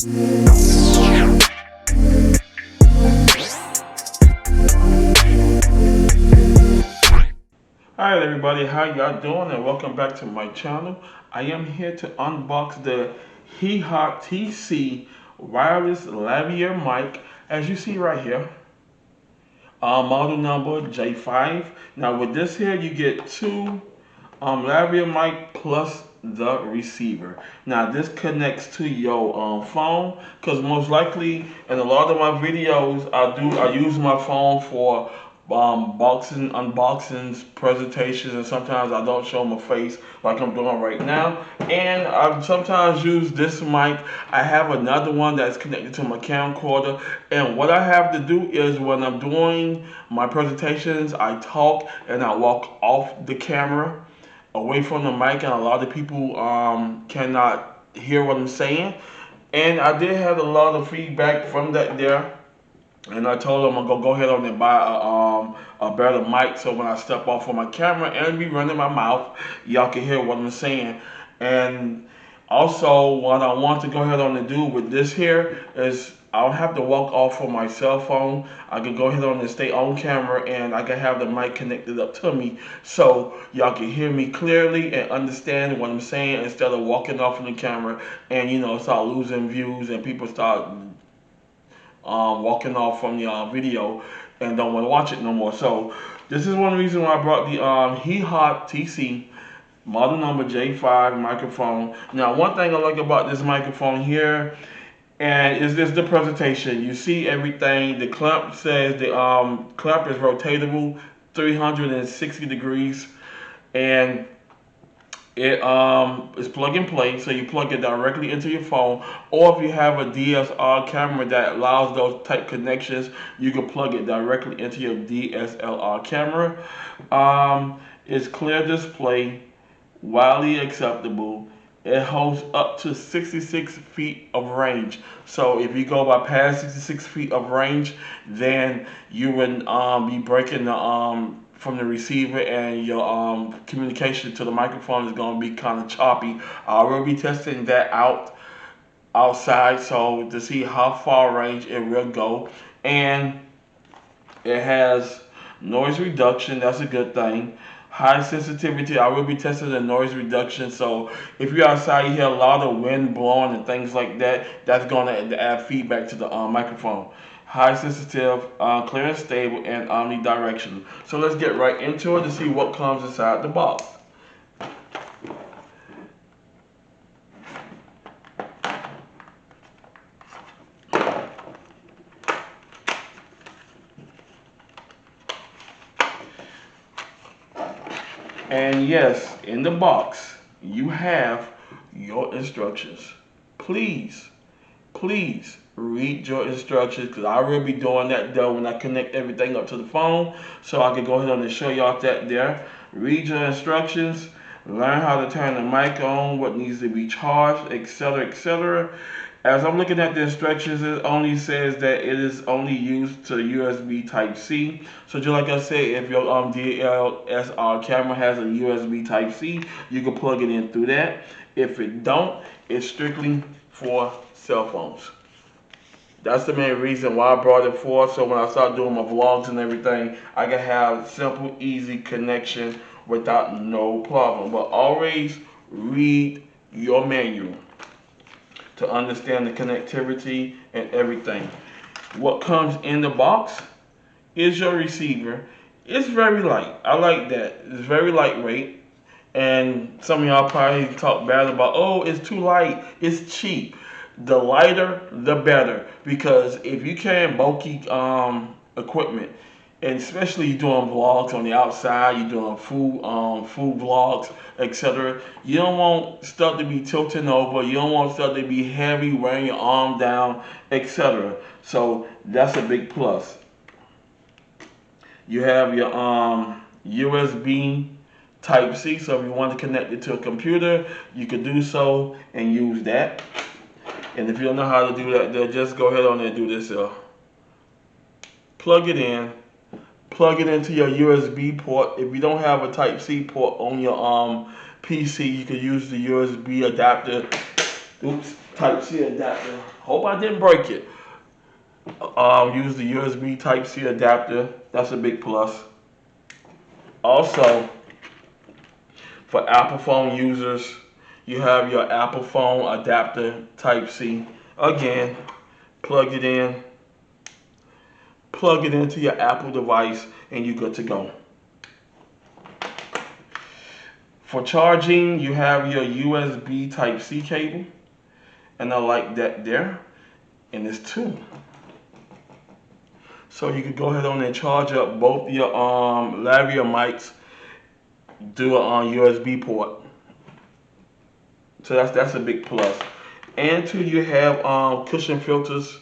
Alright everybody, how y'all doing and welcome back to my channel. I am here to unbox the Hehottc wireless lavalier mic, as you see right here. Model number J5. Now with this here you get two lavalier mic plus the receiver. Now this connects to your phone, because most likely in a lot of my videos I use my phone for unboxings, presentations, and sometimes I don't show my face like I'm doing right now. And I sometimes use this mic. I have another one that's connected to my camcorder, and what I have to do is when I'm doing my presentations, I talk and I walk off the camera away from the mic, and a lot of people cannot hear what I'm saying. And I did have a lot of feedback from that there. And I told them I'm gonna go ahead on and buy a better mic, so when I step off of my camera and be running my mouth, y'all can hear what I'm saying. And also, what I want to go ahead on and do with this here is I don't have to walk off of my cell phone. I can go ahead on and stay on camera, and I can have the mic connected up to me, so y'all can hear me clearly and understand what I'm saying, instead of walking off from the camera and start losing views and people start walking off from the video and don't want to watch it no more. So this is one reason why I brought the Hehottc model number J5 microphone. Now one thing I like about this microphone here and is this the presentation. You see everything. The clamp says the clamp is rotatable 360 degrees, and it is plug and play, so you plug it directly into your phone, or if you have a DSLR camera that allows those type connections, you can plug it directly into your DSLR camera. It's clear display, widely acceptable. It holds up to 66 feet of range. So if you go by past 66 feet of range, then you would be breaking the from the receiver, and your communication to the microphone is going to be kind of choppy. I will be testing that out outside, so to see how far range it will go. And it has noise reduction, that's a good thing. High sensitivity, I will be testing the noise reduction, so if you're outside you hear a lot of wind blowing and things like that, that's going to add feedback to the microphone. High sensitive, clear and stable, and omnidirectional. So let's get right into it to see what comes inside the box. And yes, in the box, you have your instructions. Please, please read your instructions, because I will be doing that though when I connect everything up to the phone. So I can go ahead and show y'all that there. Read your instructions, learn how to turn the mic on, what needs to be charged, etc., etc. As I'm looking at the instructions, it only says that it is only used to USB Type-C. So just like I said, if your DSLR camera has a USB Type-C, you can plug it in through that. If it don't, it's strictly for cell phones. That's the main reason why I brought it forth, so when I start doing my vlogs and everything, I can have simple, easy connection without no problem. But always read your manual to understand the connectivity and everything. What comes in the box is your receiver. It's very light. I like that. It's very lightweight. And some of y'all probably talk bad about, oh, it's too light, it's cheap. The lighter, the better. Because if you carry bulky equipment, and especially you're doing vlogs on the outside, you're doing food vlogs, etc. You don't want stuff to be tilting over. You don't want stuff to be heavy, wearing your arm down, etc. So that's a big plus. You have your USB Type-C, so if you want to connect it to a computer, you can do so and use that. And if you don't know how to do that, then just go ahead on and do this. Plug it in. Plug it into your USB port. If you don't have a Type-C port on your PC, you can use the USB adapter. Oops, Type-C adapter. Hope I didn't break it. Use the USB Type-C adapter. That's a big plus. Also, for Apple phone users, you have your Apple phone adapter Type-C. Again, plug it in, plug it into your Apple device, and you're good to go. For charging, you have your USB Type-C cable, and I like that there, and it's two. So you can go ahead on and charge up both your lavalier mics, do it on USB port. So that's a big plus. And two, you have cushion filters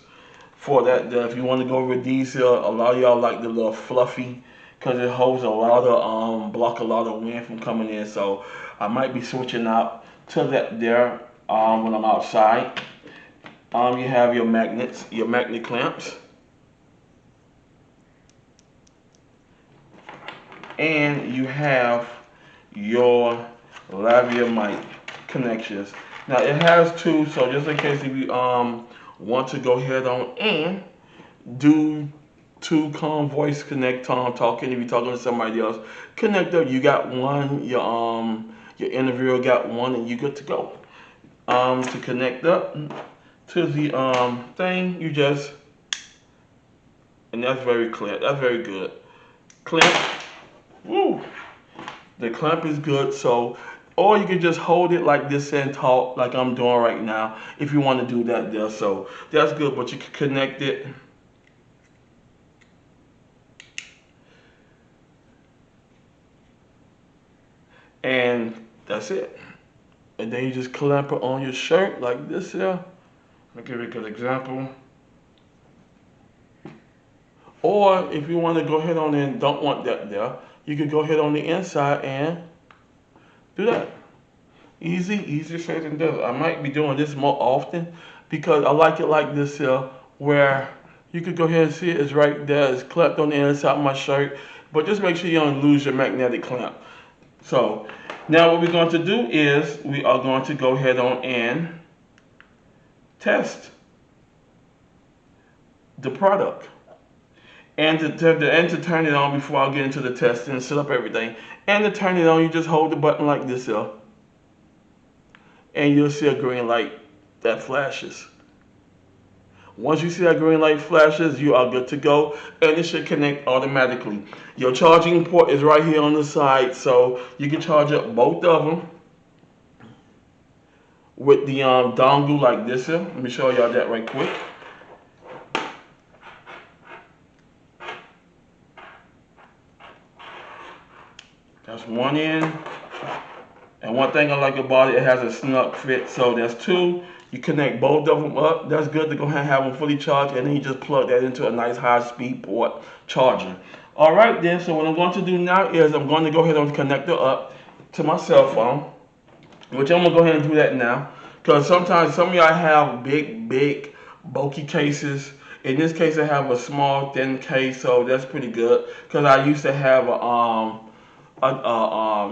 for that. If you want to go with these, a lot of y'all like the little fluffy, because it holds a lot of block a lot of wind from coming in. So I might be switching out to that there when I'm outside. You have your magnets, your magnet clamps, and you have your lavalier mic connections. Now it has two, so just in case if you want to go ahead on and do two calm voice connect talking, if you're talking to somebody else, connect up. You got one, your interviewer got one, and you good to go. To connect up to the thing, you just, and that's very clear. That's very good. Clamp. Woo. The clamp is good, so, or you can just hold it like this and talk like I'm doing right now if you want to do that there. So that's good, but you can connect it. And that's it. And then you just clamp it on your shirt like this here. I'll give you a good example. Or if you want to go ahead on and don't want that there, you can go ahead on the inside and do that. Easier said than done. I might be doing this more often because I like it like this here, where you could go ahead and see it's right there. It's clamped on the inside of my shirt, but just make sure you don't lose your magnetic clamp. So now what we're going to do is we are going to go ahead on and test the product. And to turn it on before I get into the test and set up everything. And to turn it on, you just hold the button like this here. And you'll see a green light that flashes. Once you see that green light flashes, you are good to go, and it should connect automatically. Your charging port is right here on the side, so you can charge up both of them with the dongle like this here. Let me show y'all that right quick. That's one end. And one thing I like about it has a snug fit. So there's two. You connect both of them up. That's good to go ahead and have them fully charged. And then you just plug that into a nice high-speed port charger. All right, then. So what I'm going to do now is I'm going to go ahead and connect it up to my cell phone. Which I'm going to go ahead and do that now. Because sometimes some of y'all have big, bulky cases. In this case, I have a small, thin case. So that's pretty good. Because I used to have a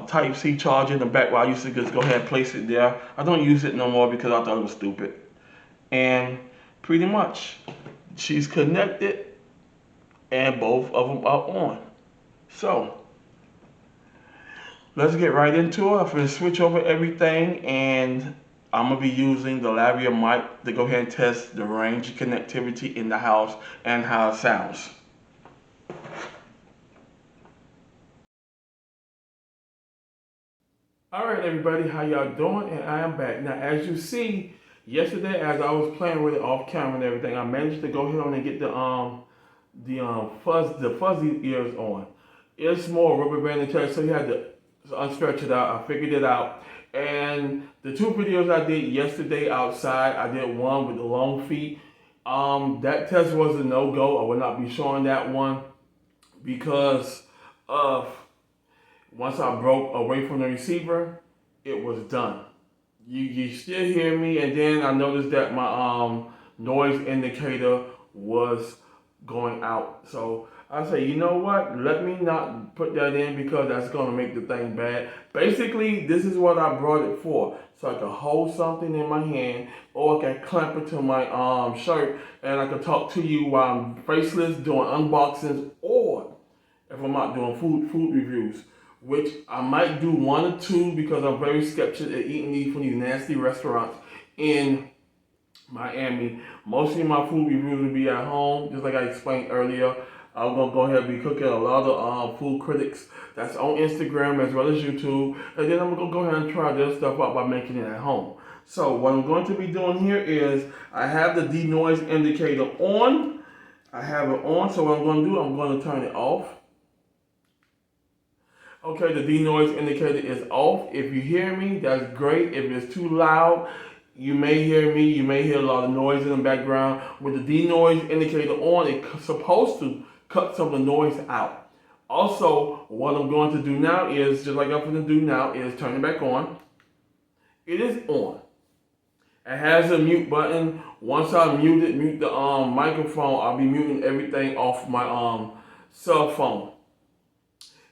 Type-C charger in the back where I used to just go ahead and place it there. I don't use it no more because I thought it was stupid. And pretty much, she's connected and both of them are on. So, let's get right into it. I'm going to switch over everything and I'm going to be using the lavalier mic to go ahead and test the range of connectivity in the house and how it sounds. Alright everybody, how y'all doing? And I am back. Now as you see, yesterday as I was playing with it off camera and everything, I managed to go ahead on and get the fuzzy ears on. It's more rubber band attached, so you had to unstretch it out. I figured it out. And the two videos I did yesterday outside, I did one with the long feet. That test was a no-go. I will not be showing that one because of once I broke away from the receiver, it was done. You still hear me, and then I noticed that my noise indicator was going out. So I say, you know what? Let me not put that in because that's gonna make the thing bad. Basically, this is what I brought it for. So I can hold something in my hand, or I can clamp it to my shirt, and I can talk to you while I'm faceless doing unboxings, or if I'm not doing food reviews, which I might do one or two because I'm very skeptical at eating these from these nasty restaurants in Miami. Mostly my food reviews will be at home, just like I explained earlier. I'm gonna go ahead and be cooking a lot of food critics that's on Instagram as well as YouTube, and then I'm gonna go ahead and try this stuff out by making it at home. So what I'm going to be doing here is I have the denoise indicator on. I have it on, so what I'm going to do, I'm going to turn it off. Okay, the denoise indicator is off. If you hear me, that's great. If it's too loud, you may hear me. You may hear a lot of noise in the background. With the denoise indicator on, it's supposed to cut some of the noise out. Also, what I'm going to do now is, just like I'm going to do now, is turn it back on. It is on. It has a mute button. Once I mute the microphone, I'll be muting everything off my cell phone.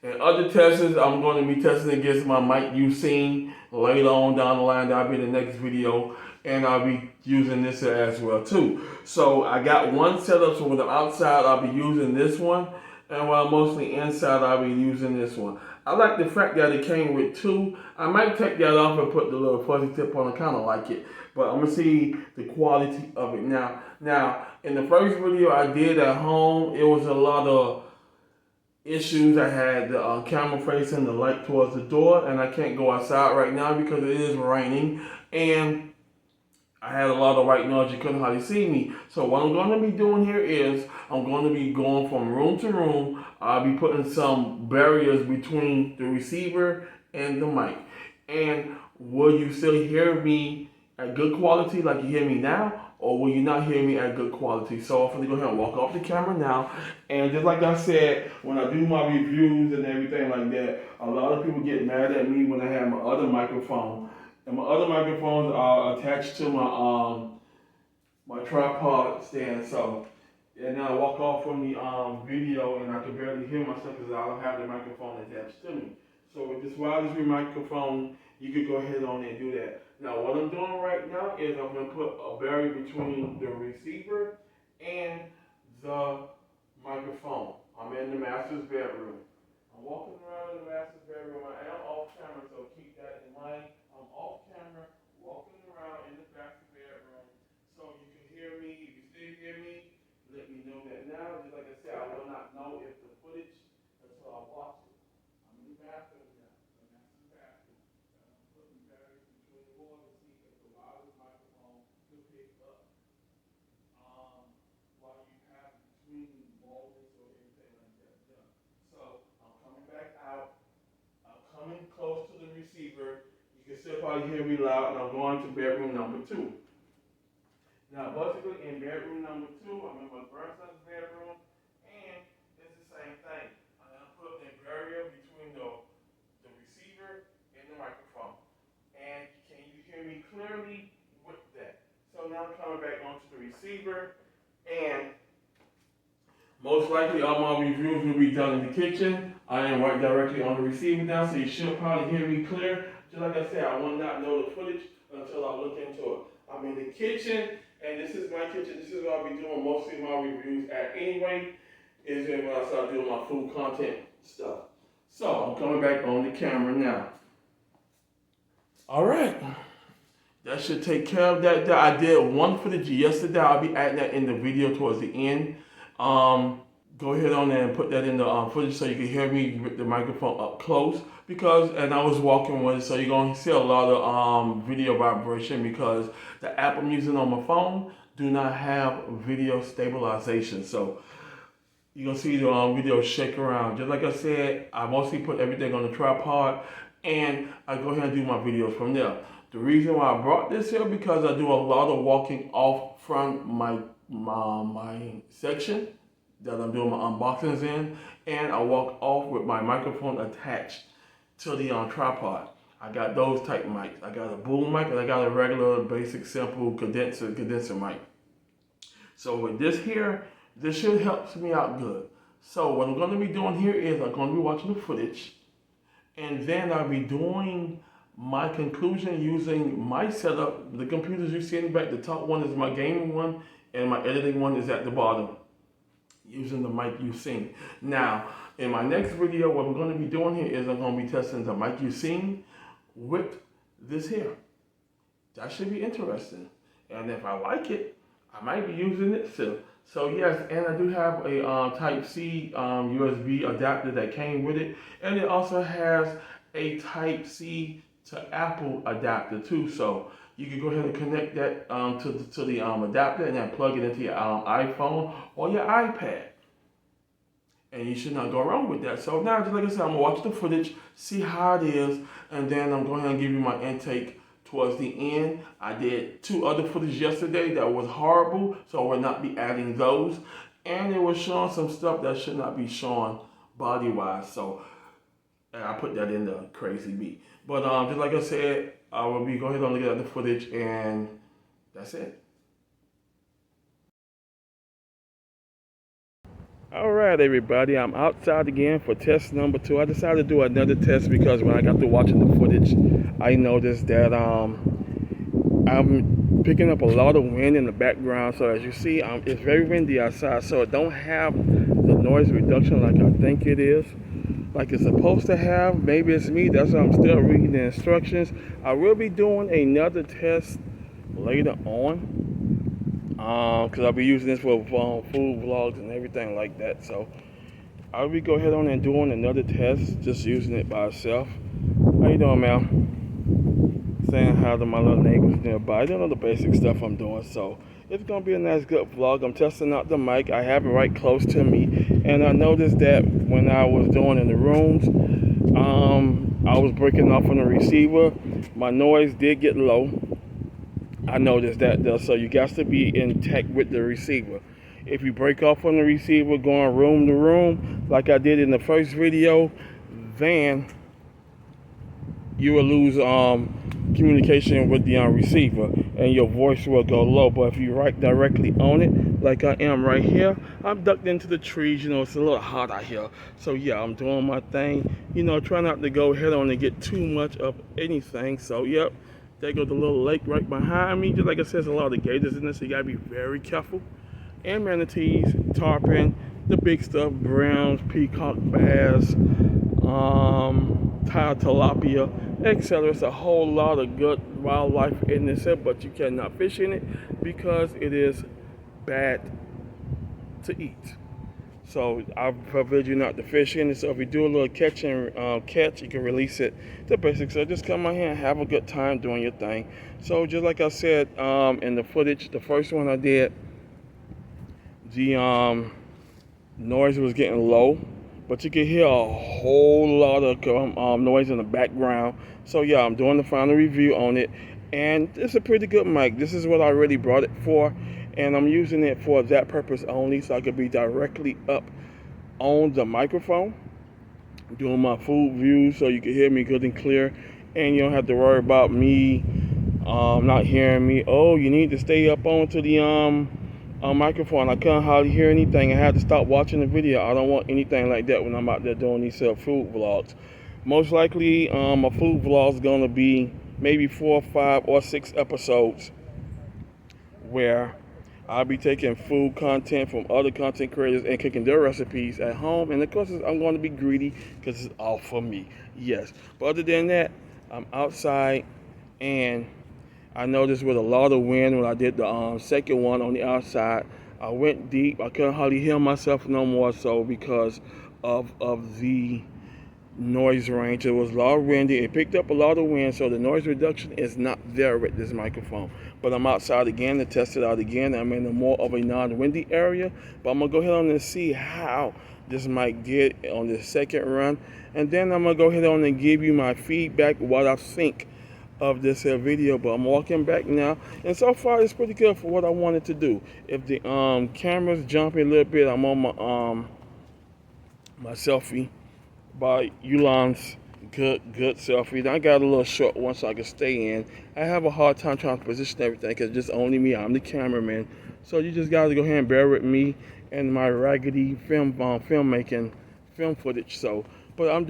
And other tests, I'm going to be testing against my mic you've seen later on down the line. That'll be the next video. And I'll be using this as well too. So I got one setup, so when I'm outside, I'll be using this one. And when I'm mostly inside, I'll be using this one. I like the fact that it came with two. I might take that off and put the little fuzzy tip on. I kind of like it. But I'm going to see the quality of it now. Now, in the first video I did at home, it was a lot of issues. I had the camera facing the light towards the door, and I can't go outside right now because it is raining, and I had a lot of white noise. You couldn't hardly see me. So what I'm going to be doing here is I'm going to be going from room to room. I'll be putting some barriers between the receiver and the mic. And will you still hear me at good quality like you hear me now, or will you not hear me at good quality? So I'm going to go ahead and walk off the camera now. And just like I said, when I do my reviews and everything like that, a lot of people get mad at me when I have my other microphone. And my other microphones are attached to my my tripod stand. So, and then I walk off from the video and I can barely hear myself because I don't have the microphone attached to me. So with this wireless microphone, you could go ahead on and do that. Now what I'm doing right now is I'm going to put a barrier between the receiver and the microphone. I'm in the master's bedroom. I'm walking around in the master's bedroom. I am off camera, so keep that in mind. I'm off camera, walking around in the master's bedroom, so you can hear me. If you still hear me, let me know that now. Just like I said, I will not know if the footage until I watch it. I'm in the bathroom now. The master's bathroom. I'm putting batteries between the walls to see if the wireless microphone could pick up while you have between moments or anything like that done. So I'm coming back out. I'm coming close to the receiver. You can still probably hear me loud, and I'm going to bedroom number 2. Now, basically, in bedroom number 2, I'm in my grandson's bedroom, and it's the same thing. I'm going to put a barrier between the receiver and the microphone. And can you hear me clearly with that? So now I'm coming back onto the receiver, and most likely all my reviews will be done in the kitchen. I am right directly on the receiver now, so you should probably hear me clear. Just like I said, I will not know the footage until I look into it. I'm in the kitchen, and this is my kitchen. This is what I'll be doing mostly my reviews at anyway, is when I start doing my food content stuff. So I'm coming back on the camera now. All right. That should take care of that. I did one footage yesterday. I'll be adding that in the video towards the end. Go ahead on there and put that in the footage so you can hear me with the microphone up close. And I was walking with it, so you're going to see a lot of video vibration because the app I'm using on my phone do not have video stabilization. So you're going to see the video shake around. Just like I said, I mostly put everything on the tripod, and I go ahead and do my videos from there. The reason why I brought this here because I do a lot of walking off from my section that I'm doing my unboxings in, and I walk off with my microphone attached to the tripod. I got those type mics. I got a boom mic and I got a regular basic simple condenser mic. So with this here, this should help me out good. So what I'm going to be doing here is I'm going to be watching the footage, and then I'll be doing my conclusion using my setup. The computers you see in the back, the top one is my gaming one, and my editing one is at the bottom, using the mic you've seen. Now, in my next video, what I'm going to be doing here is I'm going to be testing the mic you've seen with this here. That should be interesting. And if I like it, I might be using it still. So yes, and I do have a Type-C USB adapter that came with it. And it also has a Type-C to Apple adapter too. So you can go ahead and connect that to the adapter and then plug it into your iPhone or your iPad. And you should not go wrong with that. So now, just like I said, I'm going to watch the footage, see how it is, and then I'm going to give you my intake towards the end. I did 2 other footage yesterday that was horrible, so I will not be adding those. And it was showing some stuff that should not be shown body-wise, so I put that in the crazy beat. But just like I said, I will be going ahead and looking at the footage, and that's it. Alright everybody, I'm outside again for test number 2. I decided to do another test because when I got to watching the footage, I noticed that I'm picking up a lot of wind in the background. So as you see, it's very windy outside, so it don't have the noise reduction like I think it is, like it's supposed to have. Maybe it's me, that's why I'm still reading the instructions. I will be doing another test later on. Because I'll be using this for food vlogs and everything like that. So I'll be go ahead on and doing another test, just using it by itself. How you doing, man? Saying hi to my little neighbors nearby. They know the basic stuff I'm doing. So it's gonna be a nice good vlog. I'm testing out the mic. I have it right close to me, and I noticed that when I was doing in the rooms, I was breaking off on the receiver. My noise did get low. I noticed that though, so you got to be intact with the receiver. If you break off on the receiver going room to room, like I did in the first video, then you will lose communication with the receiver and your voice will go low. But if you write directly on it, like I am right here, I'm ducked into the trees, you know, it's a little hot out here. So yeah, I'm doing my thing, you know, try not to go head on and get too much of anything. So yep. There goes the little lake right behind me. Just like I said, there's a lot of gators in this, so you gotta be very careful. And manatees, tarpon, the big stuff, browns, peacock bass, Thai tilapia, etc. It's a whole lot of good wildlife in this, but you cannot fish in it because it is bad to eat. So I forbid you not to fish in it. So if you do a little catch, you can release it. The basics. So just come out here and have a good time doing your thing. So just like I said in the footage, the first one I did, the noise was getting low, but you can hear a whole lot of noise in the background. So yeah, I'm doing the final review on it, and it's a pretty good mic. This is what I really brought it for. And I'm using it for that purpose only, so I could be directly up on the microphone, doing my food views so you can hear me good and clear, and you don't have to worry about me not hearing me. Oh, you need to stay up onto the microphone. I couldn't hardly hear anything. I had to stop watching the video. I don't want anything like that when I'm out there doing these food vlogs. Most likely, my food vlog is going to be maybe 4, 5, or 6 episodes where I'll be taking food content from other content creators and cooking their recipes at home. And of course, I'm going to be greedy because it's all for me. Yes. But other than that, I'm outside, and I noticed with a lot of wind when I did the second one on the outside, I went deep. I couldn't hardly hear myself no more so because of the noise range. It was a lot windy. It picked up a lot of wind, so the noise reduction is not there with this microphone. But I'm outside again to test it out again. I'm in a more of a non-windy area, but I'm gonna go ahead on and see how this might get on the second run, and then I'm gonna go ahead on and give you my feedback, what I think of this video. But I'm walking back now, and so far it's pretty good for what I wanted to do. If the camera's jumping a little bit, I'm on my selfie by Yulan's good selfie. I got a little short one so I can stay in. I have a hard time trying to position everything because it's just only me. I'm the cameraman. So you just got to go ahead and bear with me and my raggedy filmmaking, film footage. So, but I'm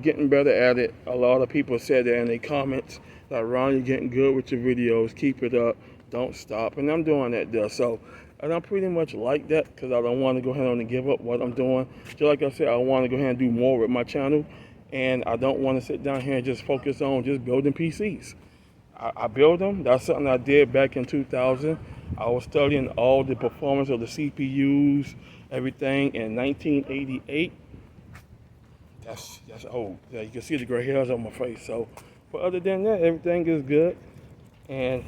getting better at it. A lot of people said that in the comments that Ron, you're getting good with your videos. Keep it up. Don't stop. And I'm doing that there. So, and I'm pretty much like that because I don't want to go ahead and give up what I'm doing. Just like I said, I want to go ahead and do more with my channel. And I don't want to sit down here and just focus on just building PCs. I built them. That's something I did back in 2000. I was studying all the performance of the CPUs, everything in 1988. That's old. Yeah, you can see the gray hairs on my face. So, but other than that, everything is good, and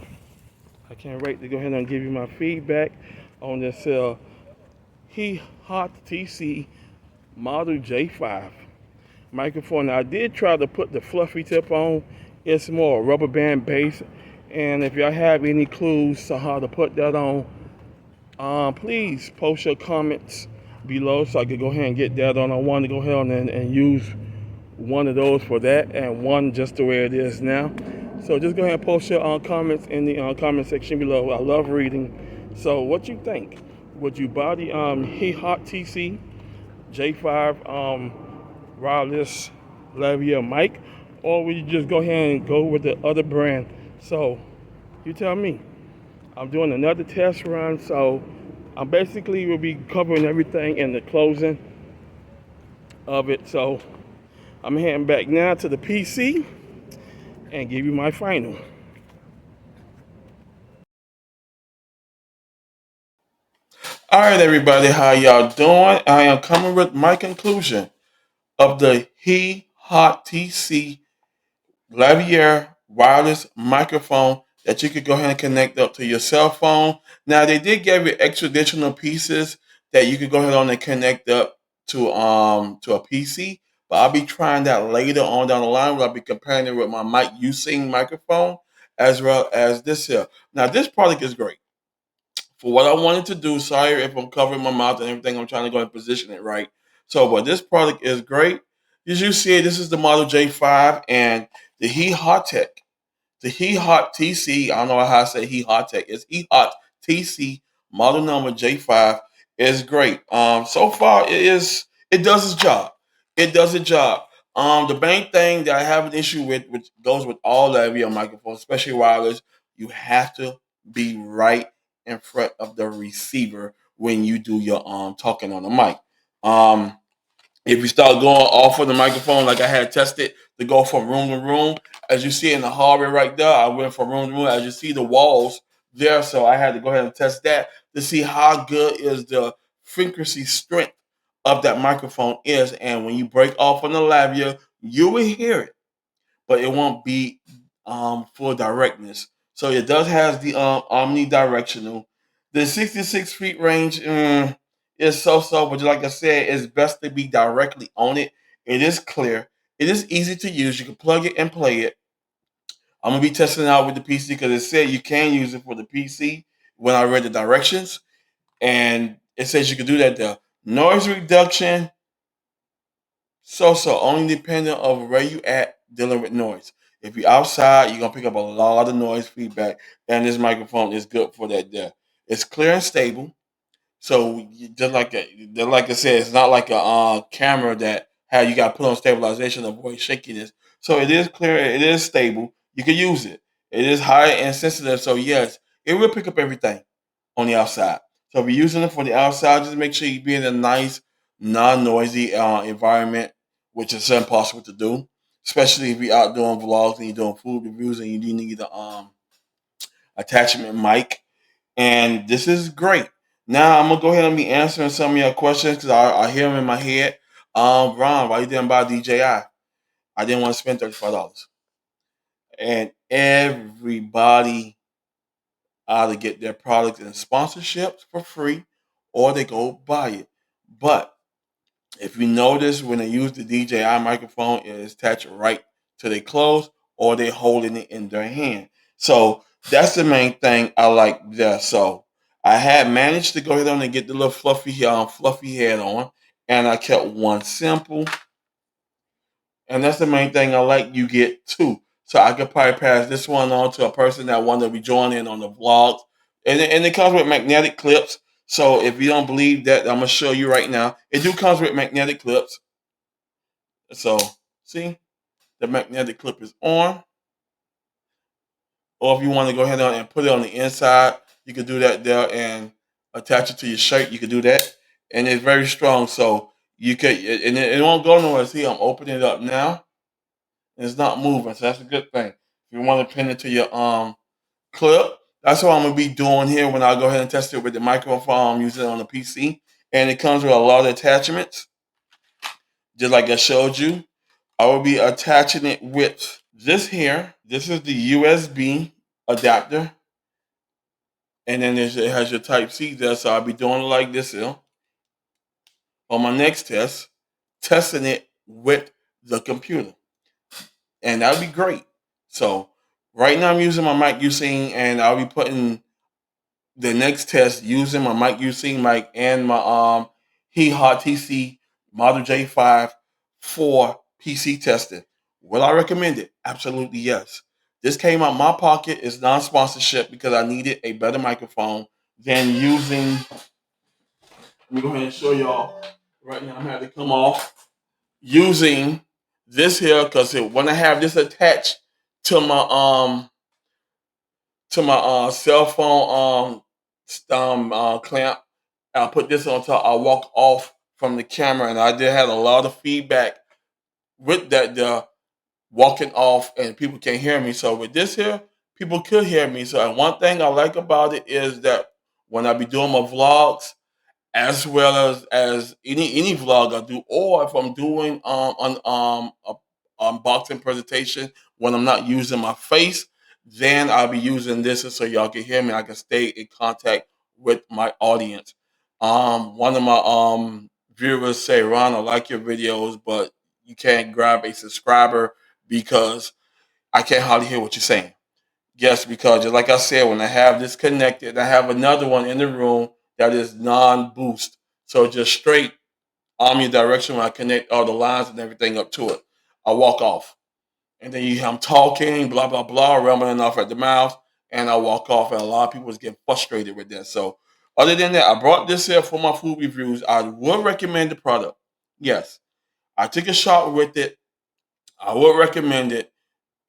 I can't wait to go ahead and give you my feedback on this Hehottc Model J5 microphone. Now, I did try to put the fluffy tip on. It's more rubber band base. And if y'all have any clues to how to put that on, please post your comments below so I can go ahead and get that on. I want to go ahead and use one of those for that and one just the way it is now. So just go ahead and post your comments in the comment section below. I love reading. So what you think? Would you buy the Hehottc J5 wireless lavalier mic, or will you just go ahead and go with the other brand? So you tell me. I'm doing another test run, so I basically will be covering everything in the closing of it. So I'm heading back now to the PC and give you my final. All right, everybody, how y'all doing? I am coming with my conclusion of the Hehottc lavalier wireless microphone that you could go ahead and connect up to your cell phone. Now they did give you extra additional pieces that you could go ahead on and connect up to a PC. But I'll be trying that later on down the line where I'll be comparing it with my mic using microphone as well as this here. Now this product is great. For what I wanted to do, sorry if I'm covering my mouth and everything, I'm trying to go and position it right. So, but this product is great. As you see, this is the Model J5 and the Hehottc. The Hehottc, I don't know how I say Hehottc. It's Hehottc model number J5 is great. So far it does its job. It does its job. The main thing that I have an issue with, which goes with all audio microphones, especially wireless, you have to be right in front of the receiver when you do your talking on the mic. Um, if you start going off of the microphone, like I had tested to go from room to room, as you see in the hallway right there, I went from room to room. As you see the walls there, so I had to go ahead and test that to see how good is the frequency strength of that microphone is. And when you break off on the lavalier, you will hear it, but it won't be full directness. So it does have the omnidirectional. The 66 feet range is so, but like I said, it's best to be directly on it. It is clear. It is easy to use. You can plug it and play it. I'm gonna be testing it out with the PC because it said you can use it for the PC when I read the directions, and it says you can do that there. Noise reduction, so only depending on where you at dealing with noise. If you're outside, you're gonna pick up a lot of noise feedback, and this microphone is good for that there. It's clear and stable. So just like I said, it's not like a camera that how you got to put on stabilization to avoid shakiness. So it is clear, it is stable. You can use it. It is high and sensitive. So yes, it will pick up everything on the outside. So if you're using it for the outside, just make sure you be in a nice, non-noisy environment, which is impossible to do, especially if you're out doing vlogs and you're doing food reviews and you do need the attachment mic. And this is great. Now I'm gonna go ahead and be answering some of your questions because I hear them in my head. Ron, why you didn't buy DJI? I didn't want to spend $35, and everybody either get their products and sponsorships for free, or they go buy it. But if you notice, when they use the DJI microphone, it is attached right to their clothes, or they're holding it in their hand. So that's the main thing I like there. So I had managed to go ahead on and get the little fluffy head on, and I kept one simple, and that's the main thing I like. You get two, so I could probably pass this one on to a person that want to be joining on the vlogs And it comes with magnetic clips. So if you don't believe that, I'm gonna show you right now. It do comes with magnetic clips. So see, the magnetic clip is on. Or if you want to go ahead and put it on the inside, you can do that there and attach it to your shirt. You can do that, and it's very strong. So you could, and it won't go nowhere. See, I'm opening it up now, and it's not moving. So that's a good thing. If you want to pin it to your clip, that's what I'm gonna be doing here when I go ahead and test it with the microphone. I'm using it on the PC, and it comes with a lot of attachments, just like I showed you. I will be attaching it with this here. This is the USB adapter. And then it has your Type C there. So I'll be doing it like this here on my next test, testing it with the computer. And that'll be great. So right now I'm using my mic using, and I'll be putting the next test using my mic using mic and my Hehottc Model J5 for PC testing. Will I recommend it? Absolutely yes. This came out my pocket. It's non-sponsorship because I needed a better microphone than using. Let me go ahead and show y'all. Right now I'm having to come off using this here because when I have this attached to my cell phone clamp. I'll put this on top. I'll walk off from the camera, and I did have a lot of feedback with that walking off, and people can't hear me. So with this here, people could hear me. So one thing I like about it is that when I be doing my vlogs, as well as any vlog I do, or if I'm doing a unboxing presentation when I'm not using my face, then I'll be using this so y'all can hear me. I can stay in contact with my audience. One of my viewers say, Ron, I like your videos, but you can't grab a subscriber because I can't hardly hear what you're saying. Yes, because just like I said, when I have this connected, I have another one in the room that is non-boost. So just straight omnidirectional when I connect all the lines and everything up to it. I walk off. And then you hear I'm talking, blah, blah, blah, rumbling off at the mouth, and I walk off. And a lot of people is getting frustrated with that. So other than that, I brought this here for my food reviews. I would recommend the product. Yes. I took a shot with it. I would recommend it.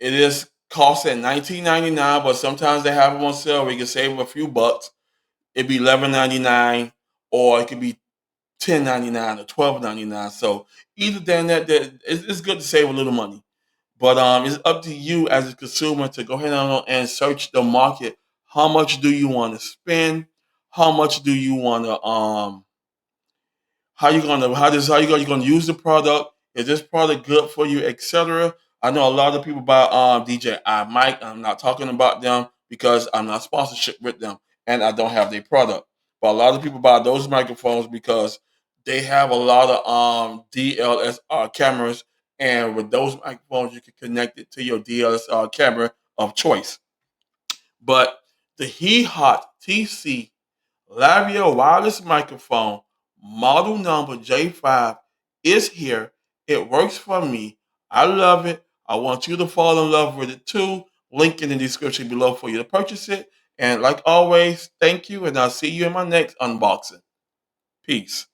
It is costing $19.99, but sometimes they have them on sale where you can save a few bucks. It'd be $11.99, or it could be $10.99 or $12.99. So either than that, it's good to save a little money. But it's up to you as a consumer to go ahead and search the market. How much do you want to spend? How much do you want to how you gonna use the product? Is this product good for you, etc.? I know a lot of people buy DJI mic. I'm not talking about them because I'm not sponsorship with them and I don't have their product. But a lot of people buy those microphones because they have a lot of DLSR cameras, and with those microphones you can connect it to your DLSR camera of choice. But the Hehottc Lavia wireless microphone, model number J5, is here. It works for me. I love it. I want you to fall in love with it too. Link in the description below for you to purchase it. And like always, thank you, and I'll see you in my next unboxing. Peace.